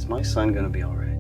Is my son gonna be all right?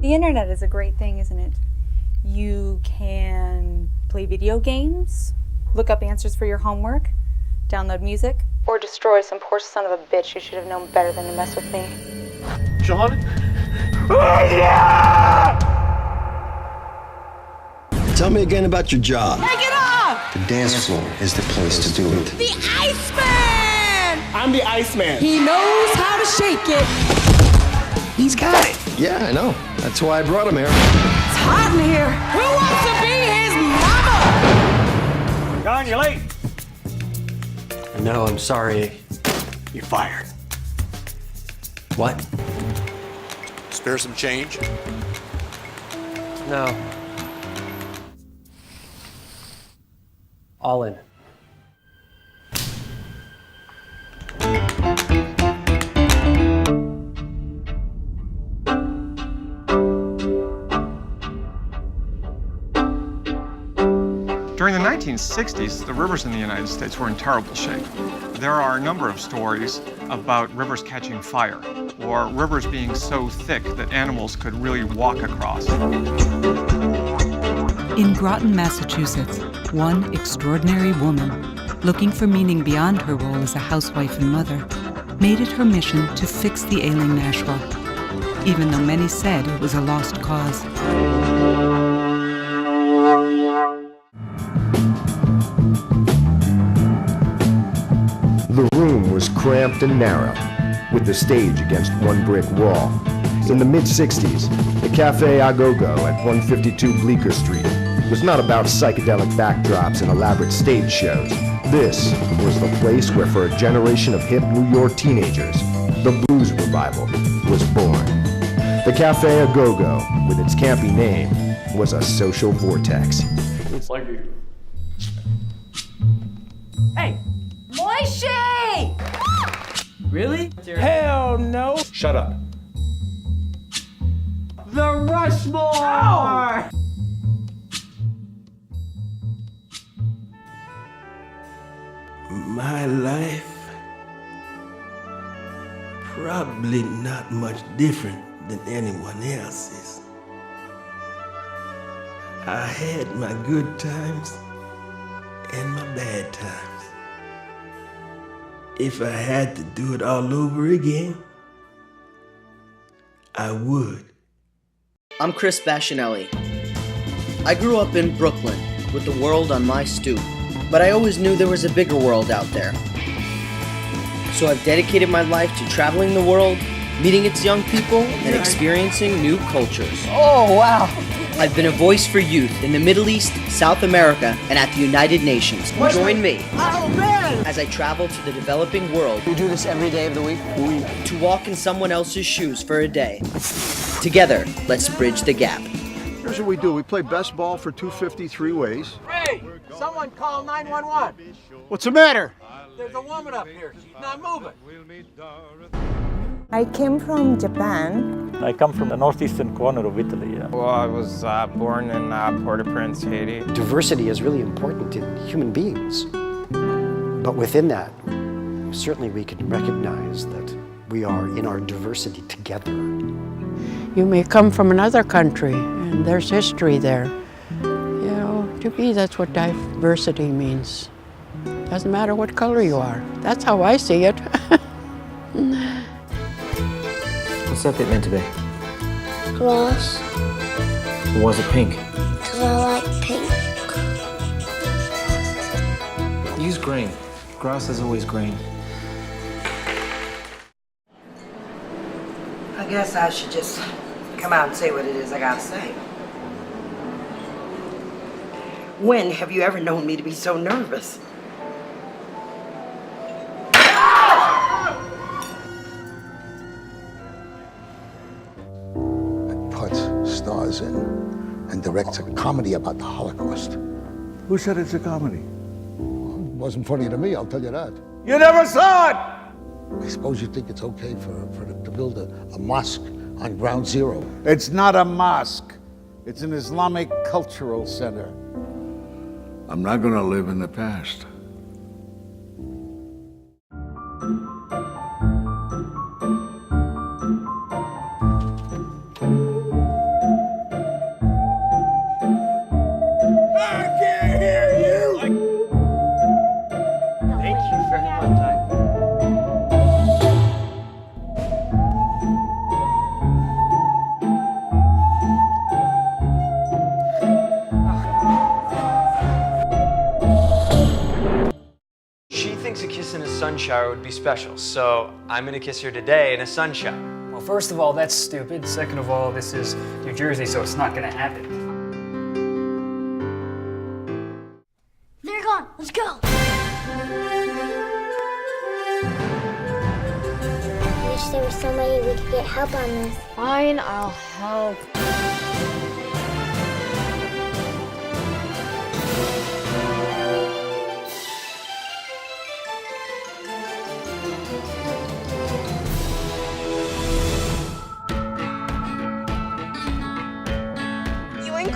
The internet is a great thing, isn't it? You can play video games, look up answers for your homework, download music, or destroy some poor son of a bitch who should have known better than to mess with me. John? Tell me again about your job. Take it off! The dance floor is the place to do it. The Iceman! I'm the Iceman. He knows how to shake it. He's got it. Yeah, I know. That's why I brought him here. It's hot in here. Who wants to be his mama? John, you're late. No, I'm sorry. You're fired. What? Spare some change? No. All in. During the 1960s, the rivers in the United States were in terrible shape. There are a number of stories about rivers catching fire, or rivers being so thick that animals could really walk across. In Groton, Massachusetts, one extraordinary woman, looking for meaning beyond her role as a housewife and mother, made it her mission to fix the ailing Nashua, even though many said it was a lost cause. The room was cramped and narrow, with the stage against one brick wall. In the mid-60s, the Cafe Agogo at 152 Bleecker Street was not about psychedelic backdrops and elaborate stage shows. This was the place where, for a generation of hip New York teenagers, the blues revival was born. The Cafe Agogo, with its campy name, was a social vortex. It's like you. Hey, Moishe! Really? Hell no! Shut up. The Rushmore! My life, probably not much different than anyone else's. I had my good times and my bad times. If I had to do it all over again, I would. I'm Chris Bacchinelli. I grew up in Brooklyn with the world on my stoop, but I always knew there was a bigger world out there. So I've dedicated my life to traveling the world, meeting its young people, and experiencing new cultures. Oh, wow. I've been a voice for youth in the Middle East, South America, and at the United Nations. Join me as I travel to the developing world. You do this every day of the week? To walk in someone else's shoes for a day. Together, let's bridge the gap. Here's what we do. We play best ball for 253 ways. Hey! Someone call 911. What's the matter? There's a woman up here. She's not moving. I came from Japan. I come from the northeastern corner of Italy. Well, I was born in Port-au-Prince, Haiti. Diversity is really important in human beings. But within that, certainly we can recognize that we are in our diversity together. You may come from another country, and there's history there. You know, to me, that's what diversity means. Doesn't matter what color you are. That's how I see it. What's that bit meant to be? Grass. Or was it pink? Because I like pink. Use green. Grass is always green. I guess I should just come out and say what it is I gotta say. When have you ever known me to be so nervous? Puts stars in and directs a comedy about the Holocaust. Who said it's a comedy? It wasn't funny to me, I'll tell you that. You never saw it! I suppose you think it's okay to build a mosque on ground zero. It's not a mosque. It's an Islamic cultural center. I'm not gonna live in the past. Sun shower would be special, so I'm gonna kiss her today in a sun shower. Well, first of all, that's stupid. Second of all, this is New Jersey, so it's not gonna happen. They're gone. Let's go. I wish there was somebody we could get help on this. Fine, I'll help.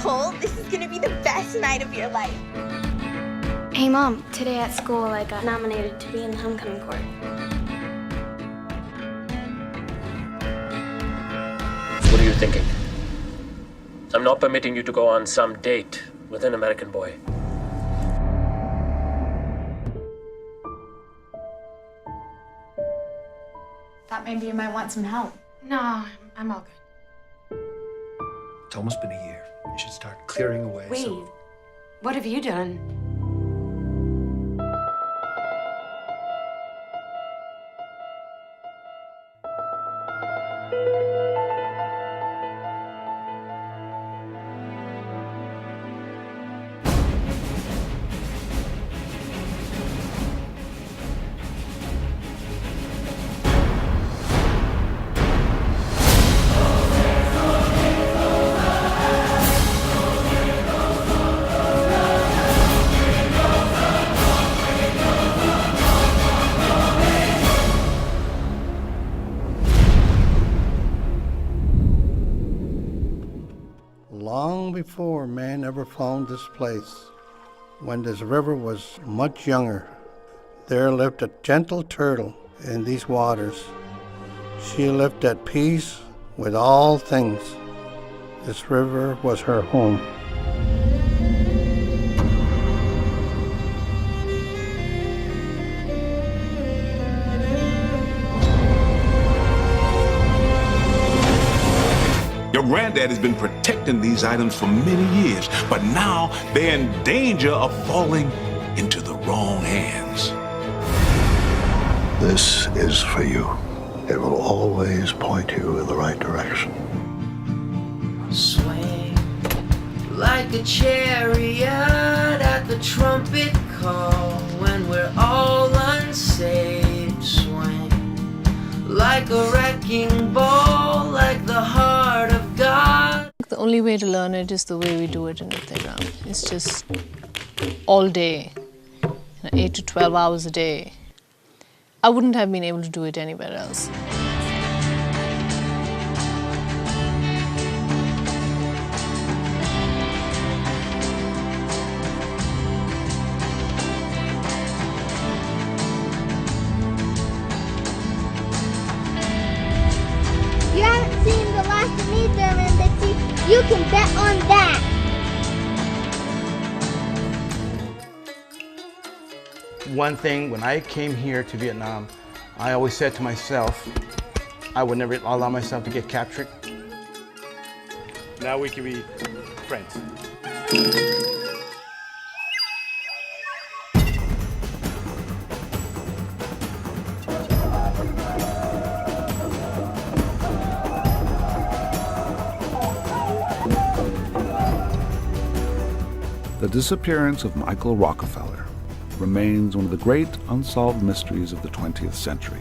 Cole, this is gonna be the best night of your life. Hey Mom, today at school I got nominated to be in the homecoming court. What are you thinking? I'm not permitting you to go on some date with an American boy. Thought maybe you might want some help. No, I'm all good. It's almost been a year. You should start clearing away. Wait, what have you done? Long before man ever found this place, when this river was much younger, there lived a gentle turtle in these waters. She lived at peace with all things. This river was her home. Your granddad has been protecting these items for many years, but now they're in danger of falling into the wrong hands. This is for you. It will always point you in the right direction. Swing like a chariot at the trumpet call when we're all unsaved. Swing like a wrecking ball, like the heart of God. The only way to learn it is the way we do it in the playground. It's just all day, 8 to 12 hours a day. I wouldn't have been able to do it anywhere else. You haven't seen the last of me, Thurman Bitsy. You can bet on that. One thing, when I came here to Vietnam, I always said to myself, I would never allow myself to get captured. Now we can be friends. The disappearance of Michael Rockefeller remains one of the great unsolved mysteries of the 20th century.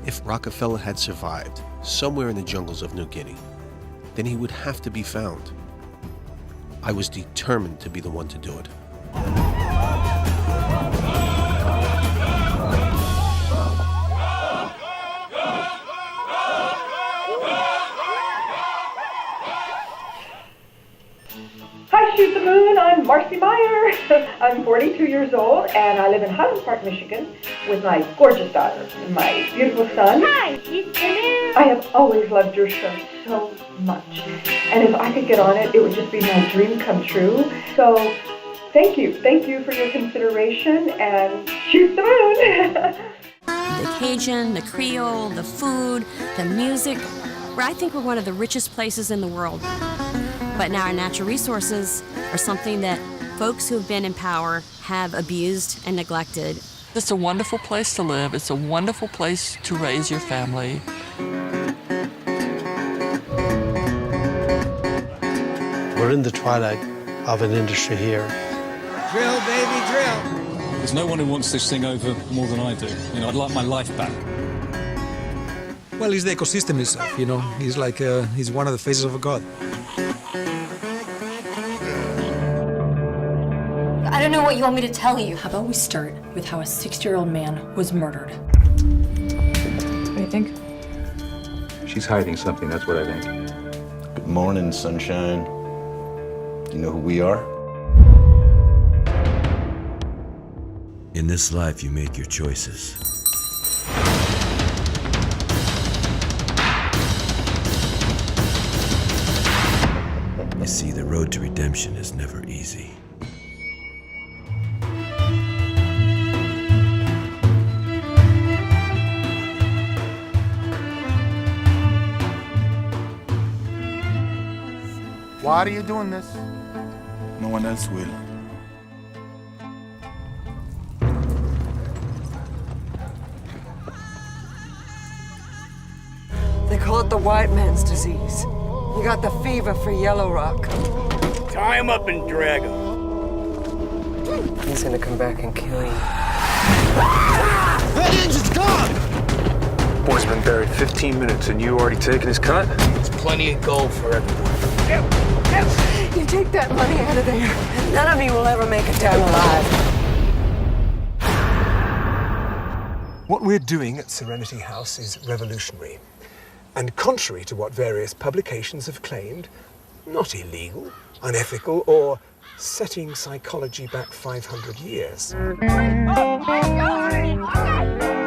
If Rockefeller had survived somewhere in the jungles of New Guinea, then he would have to be found. I was determined to be the one to do it. Hi, Shoot the Moon. I'm Marcy Meyer. I'm 42 years old, and I live in Highland Park, Michigan, with my gorgeous daughter and my beautiful son. Hi, Shoot the Moon. I have always loved your show so much, and if I could get on it, it would just be my dream come true. So, thank you for your consideration, and shoot the moon. The Cajun, the Creole, the food, the music. I think we're one of the richest places in the world. But now our natural resources are something that folks who have been in power have abused and neglected. It's a wonderful place to live. It's a wonderful place to raise your family. We're in the twilight of an industry here. Drill, baby, drill. There's no one who wants this thing over more than I do. You know, I'd like my life back. Well, he's the ecosystem himself, you know. He's like, he's one of the faces of a god. I don't know what you want me to tell you. How about we start with how a 60-year-old man was murdered? What do you think? She's hiding something, that's what I think. Good morning, sunshine. You know who we are? In this life, you make your choices. You see, the road to redemption is never easy. Why are you doing this? No one else will. They call it the white man's disease. You got the fever for Yellow Rock. Tie him up and drag him. He's gonna come back and kill you. That engine's gone! Boy's been buried 15 minutes and you already taken his cut? There's plenty of gold for everyone. You take that money out of there, and none of you will ever make it down alive. What we're doing at Serenity House is revolutionary. And contrary to what various publications have claimed, not illegal, unethical, or setting psychology back 500 years. Oh my God!